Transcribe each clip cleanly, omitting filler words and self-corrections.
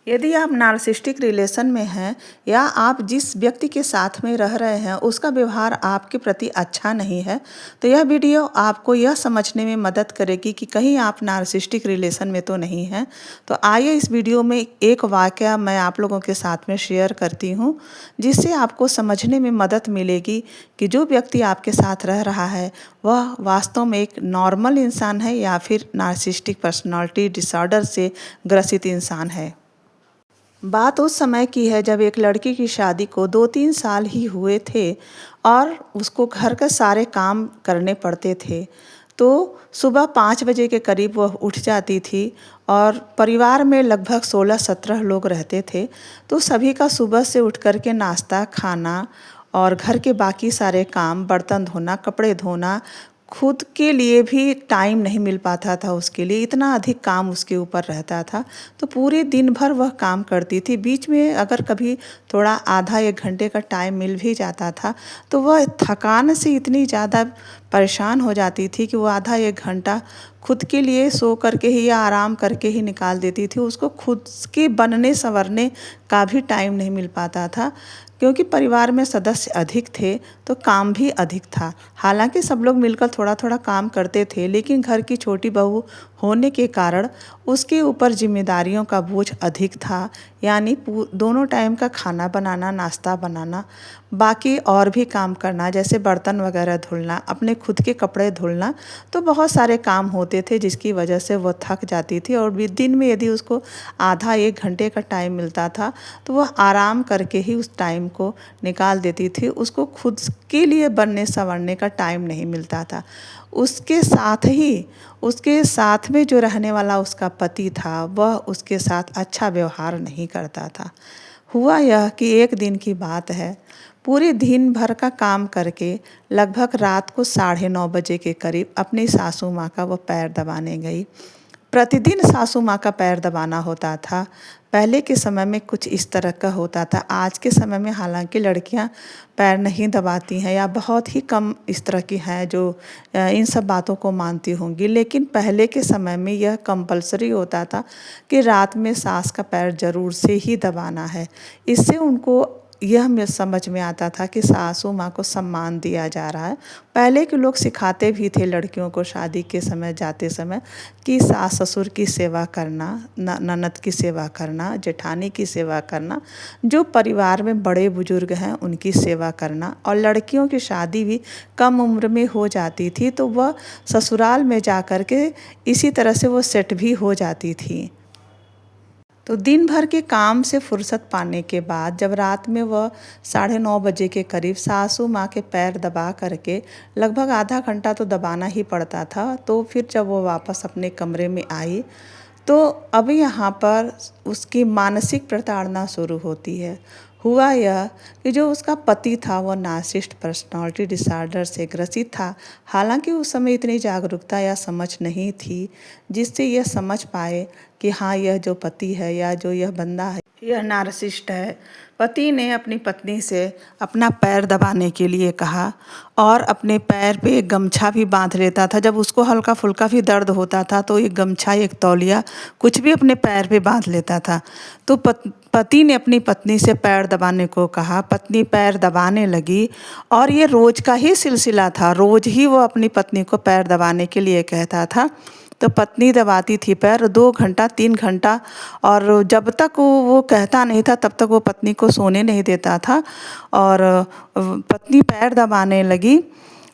यदि आप narcissistic relation में हैं या आप जिस व्यक्ति के साथ में रह रहे हैं उसका व्यवहार आपके प्रति अच्छा नहीं है, तो यह वीडियो आपको यह समझने में मदद करेगी कि कहीं आप नार्सिसिस्टिक रिलेशन में तो नहीं हैं। तो आइए इस वीडियो में एक वाकया मैं आप लोगों के साथ में शेयर करती हूँ, जिससे आपको समझने में मदद मिलेगी कि जो व्यक्ति आपके साथ रह रहा है वह वास्तव में एक नॉर्मल इंसान है या फिर नार्सिसिस्टिक पर्सनालिटी डिसऑर्डर से ग्रसित इंसान है। बात उस समय की है जब एक लड़की की शादी को 2-3 साल ही हुए थे और उसको घर के सारे काम करने पड़ते थे। तो सुबह 5 बजे के करीब वह उठ जाती थी और परिवार में लगभग 16-17 लोग रहते थे। तो सभी का सुबह से उठ कर के नाश्ता, खाना और घर के बाकी सारे काम, बर्तन धोना, कपड़े धोना, खुद के लिए भी टाइम नहीं मिल पाता था उसके लिए, इतना अधिक काम उसके ऊपर रहता था। तो पूरे दिन भर वह काम करती थी। बीच में अगर कभी थोड़ा आधा 1 घंटे का टाइम मिल भी जाता था तो वह थकान से इतनी ज़्यादा परेशान हो जाती थी कि वो आधा 1 घंटा खुद के लिए सो करके ही या आराम करके ही निकाल देती थी। उसको खुद के बनने संवरने का भी टाइम नहीं मिल पाता था, क्योंकि परिवार में सदस्य अधिक थे तो काम भी अधिक था। हालांकि सब लोग मिलकर थोड़ा थोड़ा काम करते थे, लेकिन घर की छोटी बहू होने के कारण उसके ऊपर जिम्मेदारियों का बोझ अधिक था। यानी दोनों टाइम का खाना बनाना, नाश्ता बनाना, बाकी और भी काम करना, जैसे बर्तन वगैरह धुलना, अपने खुद के कपड़े धुलना, तो बहुत सारे काम होते थे जिसकी वजह से वह थक जाती थी। और भी दिन में यदि उसको आधा 1 घंटे का टाइम मिलता था तो वह आराम करके ही उस टाइम को निकाल देती थी। उसको खुद के लिए बनने संवरने का टाइम नहीं मिलता था। उसके साथ में जो रहने वाला उसका पति था वह उसके साथ अच्छा व्यवहार नहीं करता था। हुआ यह कि एक दिन की बात है, पूरे दिन भर का काम करके लगभग रात को 9:30 बजे के करीब अपनी सासू माँ का वह पैर दबाने गई। प्रतिदिन सासू माँ का पैर दबाना होता था। पहले के समय में कुछ इस तरह का होता था। आज के समय में हालांकि लड़कियां पैर नहीं दबाती हैं या बहुत ही कम इस तरह की हैं जो इन सब बातों को मानती होंगी, लेकिन पहले के समय में यह कंपलसरी होता था कि रात में सास का पैर ज़रूर से ही दबाना है। इससे उनको यह समझ में आता था कि सासू माँ को सम्मान दिया जा रहा है। पहले के लोग सिखाते भी थे लड़कियों को शादी के समय जाते समय कि सास ससुर की सेवा करना, ननद की सेवा करना, जेठानी की सेवा करना, जो परिवार में बड़े बुजुर्ग हैं उनकी सेवा करना। और लड़कियों की शादी भी कम उम्र में हो जाती थी तो वह ससुराल में जा कर के इसी तरह से वो सेट भी हो जाती थी। तो दिन भर के काम से फुर्सत पाने के बाद जब रात में वह 9:30 बजे के करीब सासू माँ के पैर दबा करके, लगभग आधा घंटा तो दबाना ही पड़ता था, तो फिर जब वो वापस अपने कमरे में आई तो अब यहाँ पर उसकी मानसिक प्रताड़ना शुरू होती है। हुआ यह कि जो उसका पति था वह नार्सिसिस्ट पर्सनालिटी डिसऑर्डर से ग्रसित था। हालांकि उस समय इतनी जागरूकता या समझ नहीं थी जिससे यह समझ पाए कि हाँ, यह जो पति है या जो यह बंदा है यह नार्सिसिस्ट है। पति ने अपनी पत्नी से अपना पैर दबाने के लिए कहा और अपने पैर पे एक गमछा भी बांध लेता था। जब उसको हल्का फुल्का भी दर्द होता था तो एक गमछा, एक तौलिया, कुछ भी अपने पैर पे बांध लेता था। तो पति ने अपनी पत्नी से पैर दबाने को कहा। पत्नी पैर दबाने लगी और ये रोज का ही सिलसिला था। रोज ही वो अपनी पत्नी को पैर दबाने के लिए कहता था। तो पत्नी दबाती थी पैर 2 घंटा 3 घंटा, और जब तक वो कहता नहीं था तब तक वो पत्नी को सोने नहीं देता था। और पत्नी पैर दबाने लगी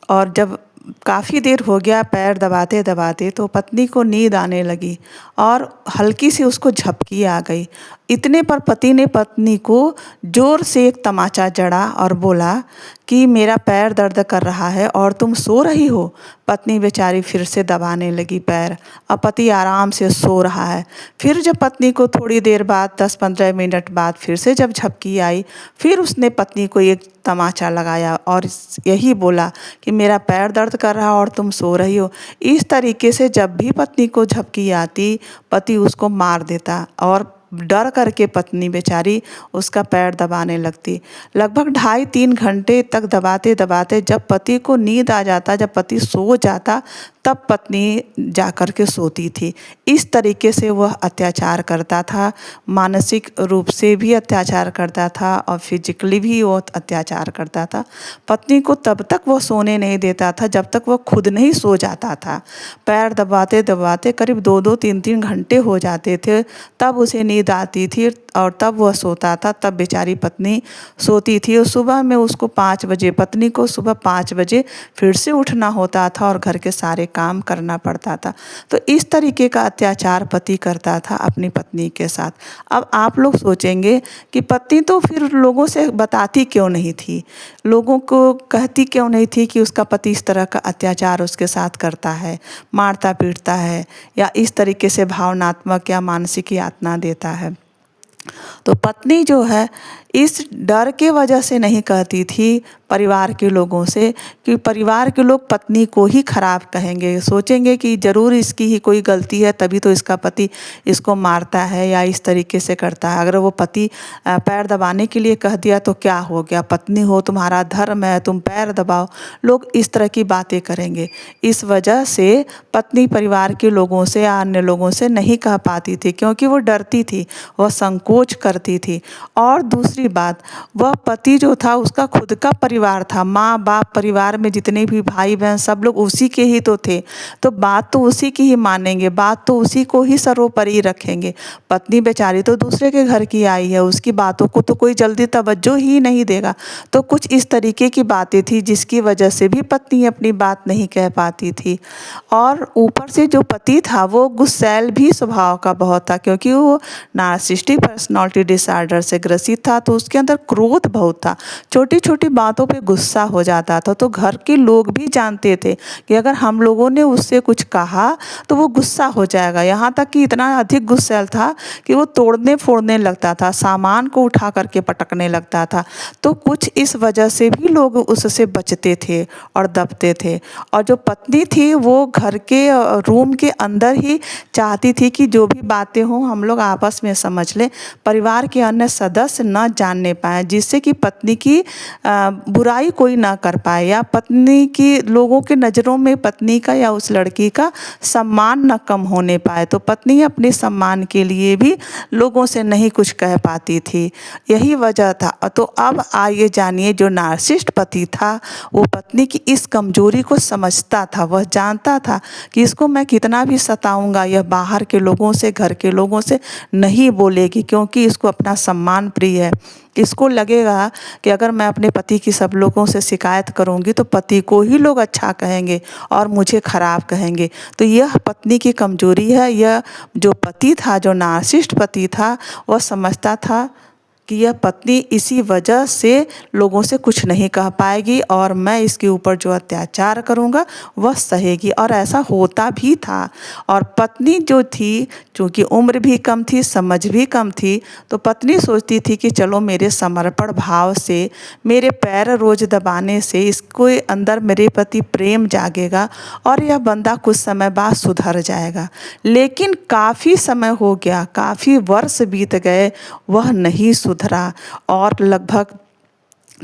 और जब काफ़ी देर हो गया पैर दबाते दबाते तो पत्नी को नींद आने लगी और हल्की सी उसको झपकी आ गई। इतने पर पति ने पत्नी को जोर से एक तमाचा जड़ा और बोला कि मेरा पैर दर्द कर रहा है और तुम सो रही हो। पत्नी बेचारी फिर से दबाने लगी पैर, अब पति आराम से सो रहा है। फिर जब पत्नी को थोड़ी देर बाद 10-15 मिनट बाद फिर से जब झपकी आई, फिर उसने पत्नी को एक तमाचा लगाया और यही बोला कि मेरा पैर दर्द कर रहा और तुम सो रही हो। इस तरीके से जब भी पत्नी को झपकी आती पति उसको मार देता और डर करके पत्नी बेचारी उसका पैर दबाने लगती। लगभग 2.5-3 घंटे तक दबाते दबाते जब पति को नींद आ जाता, जब पति सो जाता, तब पत्नी जाकर के सोती थी। इस तरीके से वह अत्याचार करता था, मानसिक रूप से भी अत्याचार करता था और फिजिकली भी वो अत्याचार करता था। पत्नी को तब तक वो सोने नहीं देता था जब तक वो खुद नहीं सो जाता था। पैर दबाते दबाते करीब 2-2 3-3 घंटे हो जाते थे, तब उसे नींद आती थी और तब वह सोता था। तब बेचारी पत्नी सोती थी और सुबह में उसको 5 बजे, पत्नी को सुबह 5 बजे फिर से उठना होता था और घर के सारे काम करना पड़ता था। तो इस तरीके का अत्याचार पति करता था अपनी पत्नी के साथ। अब आप लोग सोचेंगे कि पत्नी तो फिर लोगों से बताती क्यों नहीं थी, लोगों को कहती क्यों नहीं थी कि उसका पति इस तरह का अत्याचार उसके साथ करता है, मारता पीटता है या इस तरीके से भावनात्मक या मानसिक यातना देता है। तो पत्नी जो है इस डर के वजह से नहीं कहती थी परिवार के लोगों से कि परिवार के लोग पत्नी को ही खराब कहेंगे, सोचेंगे कि ज़रूर इसकी ही कोई गलती है तभी तो इसका पति इसको मारता है या इस तरीके से करता है। अगर वो पति पैर दबाने के लिए कह दिया तो क्या हो गया, पत्नी हो, तुम्हारा धर्म है, तुम पैर दबाओ, लोग इस तरह की बातें करेंगे। इस वजह से पत्नी परिवार के लोगों से या अन्य लोगों से नहीं कह पाती थी क्योंकि वो डरती थी, वह संकोच करती थी। और दूसरी बात, वह पति जो था उसका खुद का परिवार था, माँ बाप, परिवार में जितने भी भाई बहन सब लोग उसी के ही तो थे, तो बात तो उसी की ही मानेंगे, बात तो उसी को ही सर्वोपरि रखेंगे। पत्नी बेचारी तो दूसरे के घर की आई है, उसकी बातों को तो कोई जल्दी तवज्जो ही नहीं देगा। तो कुछ इस तरीके की बातें थी जिसकी वजह से भी पत्नी अपनी बात नहीं कह पाती थी। और ऊपर से जो पति था वो गुस्सैल भी स्वभाव का बहुत था क्योंकि वो नार्सिसिस्टिक पर्सनालिटी डिसऑर्डर से ग्रसित था, तो उसके अंदर क्रोध बहुत था, छोटी छोटी बातों पे गुस्सा हो जाता था। तो घर के लोग भी जानते थे कि अगर हम लोगों ने उससे कुछ कहा तो वो गुस्सा हो जाएगा। यहाँ तक कि इतना अधिक गुस्सैल था कि वो तोड़ने फोड़ने लगता था, सामान को उठा करके पटकने लगता था। तो कुछ इस वजह से भी लोग उससे बचते थे और दबते थे। और जो पत्नी थी वो घर के रूम के अंदर ही चाहती थी कि जो भी बातें हों हम लोग आपस में समझ लें, परिवार के अन्य सदस्य न जानने पाए, जिससे कि पत्नी की बुराई कोई ना कर पाए या पत्नी की लोगों के नज़रों में पत्नी का या उस लड़की का सम्मान न कम होने पाए। तो पत्नी अपने सम्मान के लिए भी लोगों से नहीं कुछ कह पाती थी, यही वजह था। तो अब आइए जानिए, जो नार्सिसिस्ट पति था वो पत्नी की इस कमजोरी को समझता था। वह जानता था कि इसको मैं कितना भी सताऊंगा यह बाहर के लोगों से, घर के लोगों से नहीं बोलेगी क्योंकि इसको अपना सम्मान प्रिय है। इसको लगेगा कि अगर मैं अपने पति की सब लोगों से शिकायत करूंगी तो पति को ही लोग अच्छा कहेंगे और मुझे खराब कहेंगे। तो यह पत्नी की कमजोरी है। यह जो पति था, जो नार्सिसिस्ट पति था, वह समझता था कि यह पत्नी इसी वजह से लोगों से कुछ नहीं कह पाएगी और मैं इसके ऊपर जो अत्याचार करूँगा वह सहेगी। और ऐसा होता भी था। और पत्नी जो थी, चूँकि उम्र भी कम थी, समझ भी कम थी, तो पत्नी सोचती थी कि चलो मेरे समर्पण भाव से, मेरे पैर रोज दबाने से इसको अंदर मेरे प्रति प्रेम जागेगा और यह बंदा कुछ समय बाद सुधर जाएगा। लेकिन काफ़ी समय हो गया, काफ़ी वर्ष बीत गए, वह नहीं सुधरा और लगभग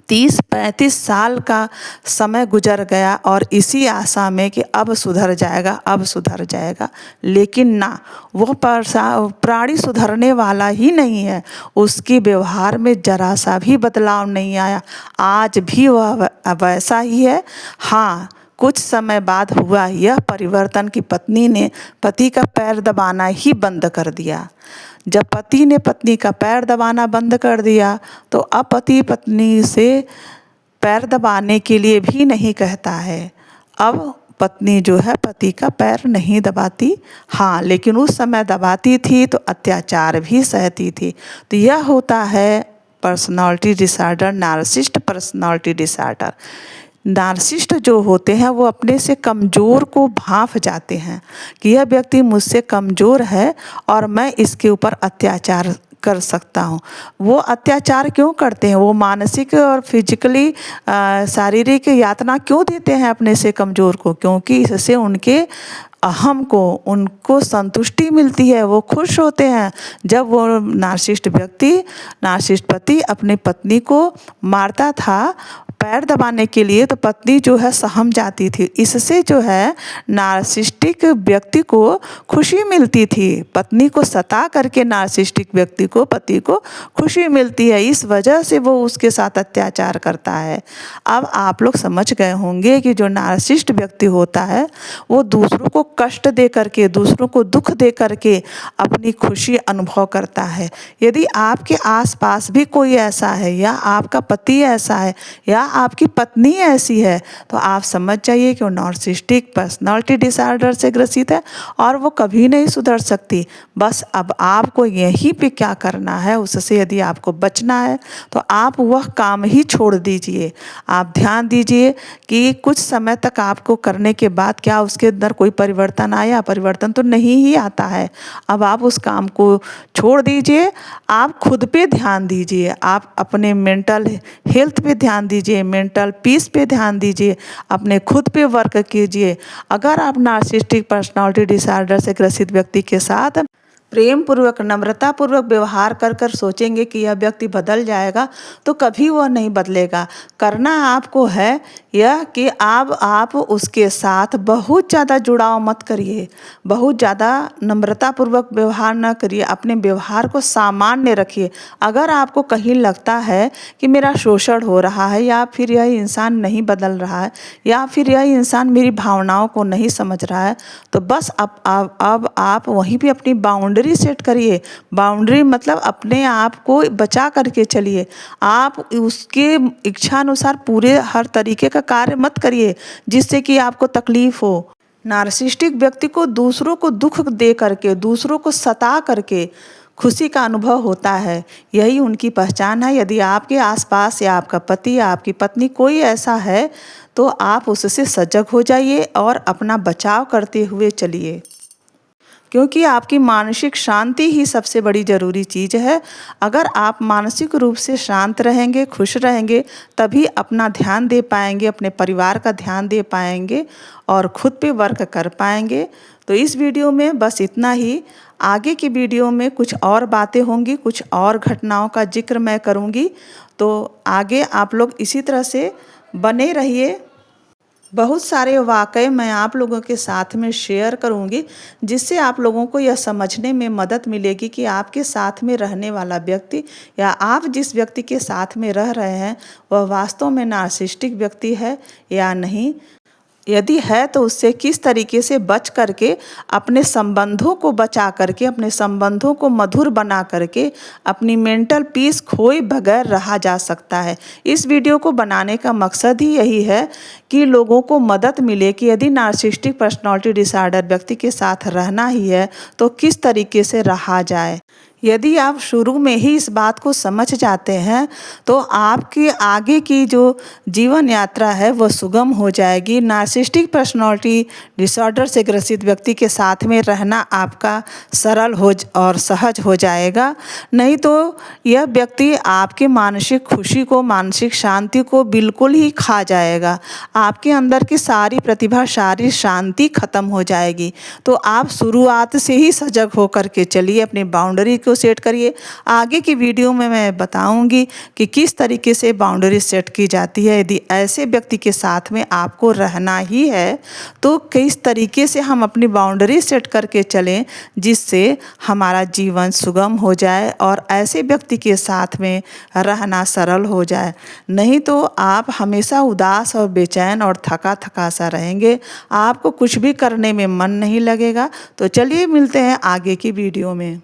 30-35 साल का समय गुजर गया और इसी आशा में कि अब सुधर जाएगा, अब सुधर जाएगा। लेकिन ना, वह प्राणी सुधरने वाला ही नहीं है। उसकी व्यवहार में जरा सा भी बदलाव नहीं आया, आज भी वह वैसा ही है। हाँ, कुछ समय बाद हुआ यह परिवर्तन कि पत्नी ने पति का पैर दबाना ही बंद कर दिया। जब पति ने पत्नी का पैर दबाना बंद कर दिया तो अब पति पत्नी से पैर दबाने के लिए भी नहीं कहता है। अब पत्नी जो है पति का पैर नहीं दबाती, हाँ, लेकिन उस समय दबाती थी तो अत्याचार भी सहती थी। तो यह होता है personality disorder, narcissist personality disorder. Narcissist जो होते हैं वो अपने से कमज़ोर को भांप जाते हैं कि यह व्यक्ति मुझसे कमज़ोर है और मैं इसके ऊपर अत्याचार कर सकता हूँ। वो अत्याचार क्यों करते हैं, वो मानसिक और फिजिकली शारीरिक यातना क्यों देते हैं अपने से कमज़ोर को? क्योंकि इससे उनके अहम को, उनको संतुष्टि मिलती है, वो खुश होते हैं जब वो नार्सिसिस्ट व्यक्ति, नार्सिसिस्ट पति अपनी पत्नी को मारता था, पैर दबाने के लिए तो पत्नी जो है सहम जाती थी। इससे जो है नार्सिसिस्टिक व्यक्ति को खुशी मिलती थी। पत्नी को सता करके नार्सिसिस्टिक व्यक्ति को, पति को खुशी मिलती है। इस वजह से वो उसके साथ अत्याचार करता है। अब आप लोग समझ गए होंगे कि जो नार्सिसिस्ट व्यक्ति होता है वो दूसरों को कष्ट दे करके, दूसरों को दुख दे करके अपनी खुशी अनुभव करता है। यदि आपके आसपास भी कोई ऐसा है, या आपका पति ऐसा है, या आपकी पत्नी ऐसी है, तो आप समझ जाइए कि वो नार्सिसिस्टिक पर्सनालिटी डिसऑर्डर से ग्रसित है और वो कभी नहीं सुधर सकती। बस अब आपको यहीं पे क्या करना है, उससे यदि आपको बचना है तो आप वह काम ही छोड़ दीजिए। आप ध्यान दीजिए कि कुछ समय तक आपको करने के बाद क्या उसके अंदर कोई परिवर्तन आया? परिवर्तन तो नहीं ही आता है। अब आप उस काम को छोड़ दीजिए, आप खुद पे ध्यान दीजिए, आप अपने मेंटल हेल्थ पे ध्यान दीजिए, मेंटल पीस पे ध्यान दीजिए, अपने खुद पे वर्क कीजिए। अगर आप नार्सिसिस्टिक पर्सनालिटी डिसऑर्डर से ग्रसित व्यक्ति के साथ प्रेम पूर्वक, नम्रता पूर्वक व्यवहार कर कर सोचेंगे कि यह व्यक्ति बदल जाएगा, तो कभी वह नहीं बदलेगा। करना आपको है यह कि आप उसके साथ बहुत ज़्यादा जुड़ाव मत करिए, बहुत ज़्यादा नम्रता पूर्वक व्यवहार न करिए, अपने व्यवहार को सामान्य रखिए। अगर आपको कहीं लगता है कि मेरा शोषण हो रहा है, या फिर यह इंसान नहीं बदल रहा है, या फिर यह इंसान मेरी भावनाओं को नहीं समझ रहा है, तो बस अब आप वहीं पे अपनी बाउंड्री सेट करिए। बाउंड्री मतलब अपने आप को बचा करके चलिए। आप उसके इच्छानुसार पूरे हर तरीके का कार्य मत करिए जिससे कि आपको तकलीफ हो। नार्सिसिस्टिक व्यक्ति को दूसरों को दुख दे करके, दूसरों को सता करके खुशी का अनुभव होता है। यही उनकी पहचान है। यदि आपके आसपास या आपका पति या आपकी पत्नी कोई ऐसा है, तो आप उससे सजग हो जाइए और अपना बचाव करते हुए चलिए, क्योंकि आपकी मानसिक शांति ही सबसे बड़ी ज़रूरी चीज़ है। अगर आप मानसिक रूप से शांत रहेंगे, खुश रहेंगे, तभी अपना ध्यान दे पाएंगे, अपने परिवार का ध्यान दे पाएंगे और खुद पे वर्क कर पाएंगे। तो इस वीडियो में बस इतना ही। आगे की वीडियो में कुछ और बातें होंगी, कुछ और घटनाओं का जिक्र मैं करूँगी। तो आगे आप लोग इसी तरह से बने रहिए। बहुत सारे वाक़ये मैं आप लोगों के साथ में शेयर करूंगी, जिससे आप लोगों को यह समझने में मदद मिलेगी कि आपके साथ में रहने वाला व्यक्ति, या आप जिस व्यक्ति के साथ में रह रहे हैं, वह वास्तव में नार्सिसिस्टिक व्यक्ति है या नहीं। यदि है तो उससे किस तरीके से बच करके, अपने संबंधों को बचा करके, अपने संबंधों को मधुर बना करके, अपनी मेंटल पीस खोए बगैर रहा जा सकता है। इस वीडियो को बनाने का मकसद ही यही है कि लोगों को मदद मिले कि यदि नार्सिसिस्टिक पर्सनालिटी डिसऑर्डर व्यक्ति के साथ रहना ही है तो किस तरीके से रहा जाए। यदि आप शुरू में ही इस बात को समझ जाते हैं तो आपकी आगे की जो जीवन यात्रा है वह सुगम हो जाएगी। नार्सिसिस्टिक पर्सनालिटी डिसऑर्डर से ग्रसित व्यक्ति के साथ में रहना आपका सरल हो और सहज हो जाएगा। नहीं तो यह व्यक्ति आपके मानसिक खुशी को, मानसिक शांति को बिल्कुल ही खा जाएगा। आपके अंदर की सारी प्रतिभा, सारी शांति खत्म हो जाएगी। तो आप शुरुआत से ही सजग होकर के चलिए, अपनी बाउंड्री को सेट करिए। आगे की वीडियो में मैं बताऊंगी कि किस तरीके से बाउंड्री सेट की जाती है। यदि ऐसे व्यक्ति के साथ में आपको रहना ही है तो किस तरीके से हम अपनी बाउंड्री सेट करके चलें जिससे हमारा जीवन सुगम हो जाए और ऐसे व्यक्ति के साथ में रहना सरल हो जाए। नहीं तो आप हमेशा उदास और बेचैन और थका थका सा रहेंगे, आपको कुछ भी करने में मन नहीं लगेगा। तो चलिए मिलते हैं आगे की वीडियो में।